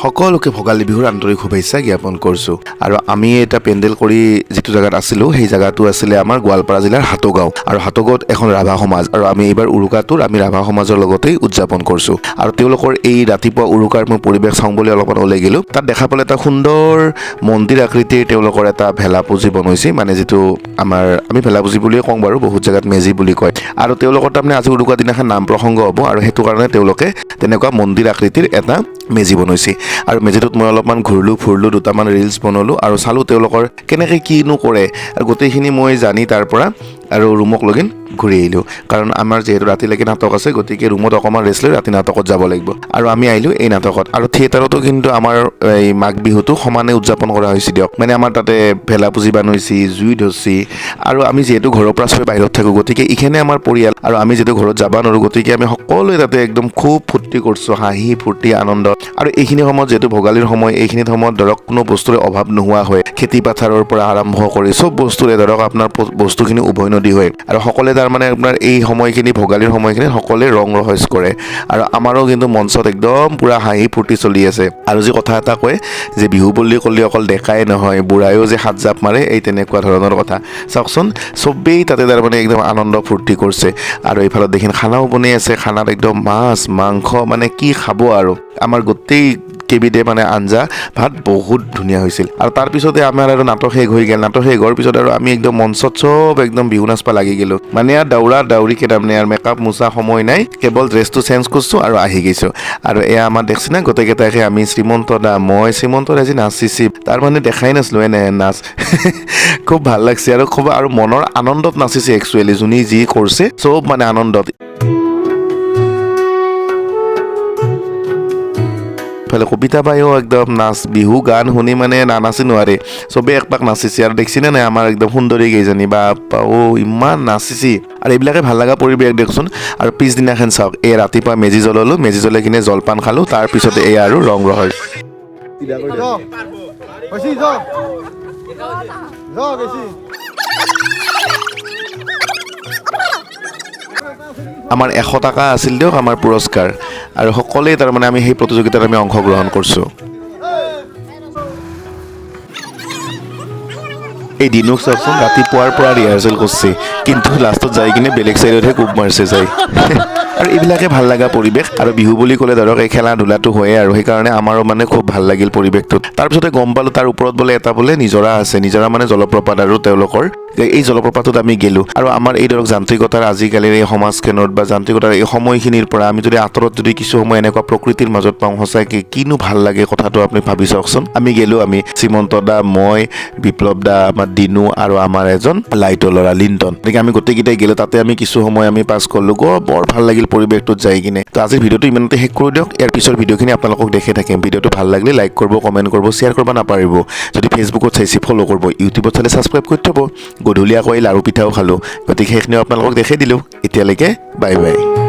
সকলোকে ভোগালী বিহুৰ আন্তৰিক শুভেচ্ছা জ্ঞাপন কৰিছোঁ আৰু আমি এটা পেণ্ডেল কৰি যিটো জায়গাত আছিলোঁ সেই জায়গাটো আছিলে আমাৰ গোৱালপাৰা জিলাৰ হাটগাঁও আৰু হাটগাঁৱত এখন ৰাভা সমাজ আৰু আমি এইবাৰ উৰুকাটোৰ আমি ৰাভা সমাজৰ লগতেই উদযাপন কৰিছোঁ আৰু তেওঁলোকৰ এই ৰাতিপুৱা উৰুকাৰ মই পৰিৱেশ চাওঁ বুলি অলপমান ওলাই গ'লোঁ তাত দেখা পালে এটা সুন্দৰ মন্দিৰ আকৃতিৰ তেওঁলোকৰ এটা ভেলাপুজি বনাইছে মানে যিটো আমাৰ আমি ভেলাপুজি বুলিয়ে কওঁ বাৰু বহুত জায়গাত মেজি বুলি কয় আৰু তেওঁলোকৰ তাৰমানে আজি উৰুকা দিনাখন নাম প্ৰসংগ হ'ব আৰু সেইটো কাৰণে তেওঁলোকে তেনেকুৱা মন্দিৰ আকৃতিৰ এটা মেজি বনাইছে আৰু মেজিটোত মই অলপমান ঘূৰিলোঁ ফুৰিলোঁ দুটামান ৰিলছ বনালোঁ আৰু চালোঁ তেওঁলোকৰ কেনেকৈ কিনো কৰে আৰু গোটেইখিনি মই জানি তাৰ পৰা আৰু ৰুমক লগিন ঘূৰি আহিলোঁ কাৰণ আমাৰ যিহেতু ৰাতিলৈকে নাটক আছে গতিকে ৰুমত অকণমান ৰেষ্ট লৈ ৰাতি নাটকত যাব লাগিব আৰু আমি আহিলোঁ এই নাটকত আৰু থিয়েটাৰতো কিন্তু আমাৰ এই মাঘ বিহুটো সমানে উদযাপন কৰা হৈছে দিয়ক মানে আমাৰ তাতে ভেলাপুজি বানৈছি জুই ধৰছি আৰু আমি যিহেতু ঘৰৰ পৰা চবেই বাহিৰত থাকোঁ গতিকে এইখিনি আমাৰ পৰিয়াল আৰু আমি যিহেতু ঘৰত যাব নোৱাৰোঁ গতিকে আমি সকলোৱে তাতে একদম খুব ফূৰ্তি কৰিছোঁ হাঁহি ফূৰ্তি আনন্দ আৰু এইখিনি সময়ত যিহেতু ভোগালীৰ সময় এইখিনি সময়ত ধৰক কোনো বস্তুৰে অভাৱ নোহোৱা হয় খেতি পথাৰৰ পৰা আৰম্ভ কৰি চব বস্তুৰে ধৰক আপোনাৰ বস্তুখিনি উভৈনদী হয় আৰু সকলোৱে তাৰমানে আপোনাৰ এই সময়খিনি ভোগালীৰ সময়খিনি সকলোৱে ৰং ৰহস্য কৰে আৰু আমাৰো কিন্তু মঞ্চত একদম পূৰা হাঁহি ফূৰ্তি চলি আছে আৰু যি কথা এটা কয় যে বিহু বুলি ক'লে অকল ডেকাই নহয় বুঢ়ায়ো যে হাত জাপ মাৰে এই তেনেকুৱা ধৰণৰ কথা চাওকচোন চবেই তাতে তাৰমানে একদম আনন্দ ফূৰ্তি কৰিছে আৰু এইফালে দেখোন খানাও বনাই আছে খানাত একদম মাছ মাংস মানে কি খাব আৰু আমাৰ গোটেই কেইবিধে মানে আঞ্জা ভাত বহুত ধুনীয়া হৈছিল আৰু তাৰপিছতে আমাৰ আৰু নাটক শেষ হৈ গ'ল নাটক শেষ হোৱাৰ পিছত আৰু আমি একদম মঞ্চত চব একদম বিহু নাচপা লাগি গ'লোঁ মানে আৰু দৌৰিকে তাৰমানে আৰু মেকআপ মোচা সময় নাই কেৱল ড্ৰেছটো চেঞ্জ কৰিছোঁ আৰু আহি গৈছোঁ আৰু এয়া আমাৰ দেখছি না গোটেইকেইটাকে আমি শ্ৰীমন্ত দা মই শ্ৰীমন্ত আজি নাচিছি তাৰ মানে দেখাই নাছিলোঁ এনে নাচ খুব ভাল লাগছে আৰু খুব আৰু মনৰ আনন্দত নাচিছে একচুৱেলি যোনে যি কৰিছে চব মানে আনন্দত ফালে কবিতা বাইও একদম নাচ বিহু গান শুনি মানে নানাচি নোৱাৰে চবেই একপাক নাচিছে আৰু দেখিছি নে নাই আমাৰ একদম সুন্দৰী কেইজনী বা ইমান নাচিছি আৰু এইবিলাকে ভাল লগা পৰিৱেশ দিয়কচোন আৰু পিছদিনাখন চাওক এই ৰাতিপুৱা মেজি জ্বলালোঁ মেজি জ্বলাই কিনে জলপান খালোঁ তাৰপিছতে এয়া আৰু ৰং ৰহস্য আমাৰ 100 টকা আছিল দিয়ক আমাৰ পুৰস্কাৰ আৰু সকলোৱে তাৰমানে আমি সেই প্ৰতিযোগিতাত আমি অংশগ্ৰহণ কৰিছোঁ এই দিনক চাওকচোন ৰাতিপুৱাৰ পৰা ৰিহাৰ্চেল কৰিছে কিন্তু লাষ্টত যাই কিনে বেলেগ চাইডতহে কোব মাৰিছে যায় আৰু এইবিলাকে ভাল লগা পৰিৱেশ আৰু বিহু বুলি ক'লে ধৰক এই খেলা ধূলাটো হয়ে আৰু সেইকাৰণে আমাৰো মানে খুব ভাল লাগিল পৰিৱেশটোত তাৰপিছতে গম পালোঁ তাৰ ওপৰত বোলে এটা বোলে নিজৰা আছে নিজৰা মানে জলপ্ৰপাত আৰু তেওঁলোকৰ এই জলপ্ৰপাতত আমি গেলোঁ আৰু আমাৰ এই ধৰক যান্ত্ৰিকতাৰ আজিকালিৰ এই সমাজখনত বা যান্ত্ৰিকতাৰ এই সময়খিনিৰ পৰা আমি যদি আঁতৰত যদি কিছু সময় এনেকুৱা প্ৰকৃতিৰ মাজত পাওঁ সঁচাকৈ কিনো ভাল লাগে কথাটো আপুনি ভাবি চাওকচোন আমি গেলোঁ আমি শ্ৰীমন্ত দা মই বিপ্লৱ দা আমাৰ দিনু আৰু আমাৰ এজন লাইটৰ ল'ৰা লিণ্টন গতিকে আমি গোটেইকেইটাই গেলোঁ তাতে আমি কিছু সময় আমি পাছ কৰিলোঁ বৰ ভাল লাগিল পৰিৱেশটোত যাই কিনে তো আজিৰ ভিডিঅ'টো ইমানতে শেষ কৰি দিয়ক ইয়াৰ পিছৰ ভিডিঅ'খিনি আপোনালোকক দেখি থাকিম ভিডিঅ'টো ভাল লাগিলে লাইক কৰিব কমেণ্ট কৰিব শ্বেয়াৰ কৰিব নাপাহৰিব যদি ফেচবুকত চাইছে ফ'ল' কৰিব ইউটিউবত চালে ছাবস্ক্ৰাইব কৰি থ'ব গধূলি আকৌ এই লাৰু পিঠাও খালোঁ গতিকে সেইখিনিও আপোনালোকক দেখাই দিলোঁ এতিয়ালৈকে বাই বাই